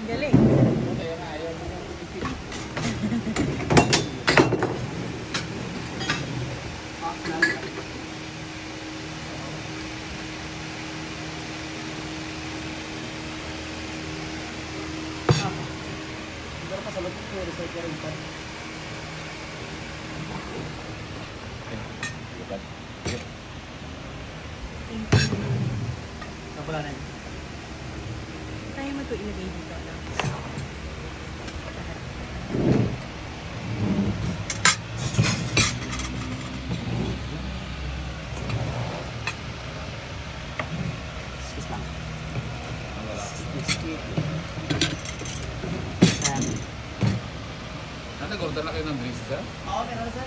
Galing. Kaya nga, ayaw mo nang ipin. Siguro pa sa loob ko, recycle rin pa. Kapula na yun. Kaya mo ito ilagay dito. No? Excuse lang. Nag-order na kayo ng drinks, sir? Oo, pero sir.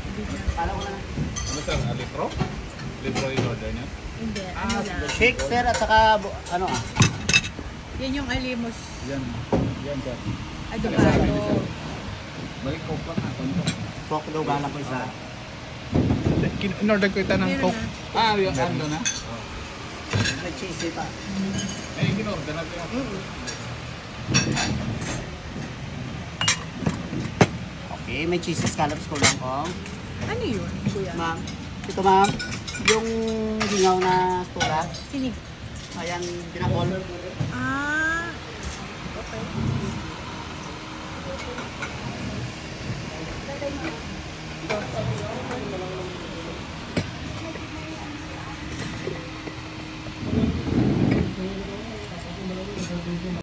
Hindi na. Pala ko na. Ano, sir? Litro? Litro yung order niya? Hindi. Ano lang. Shake, sir, at saka, ano ah. Yan yung alimos. Yan. Yan, sir. Adobado. Balik ko pa nga. Pork daw galang ko isa. In-order ko ito ng Meron Coke. na. Ah, yung ano na? May cheese pa. Eh, in-order natin yung Okay, may cheese scallops ko lang kong. Ano yun, kuya? Ma'am, ito ma'am, yung gingaw na stura, Sinig. ayan, binakol. Ah. Okay.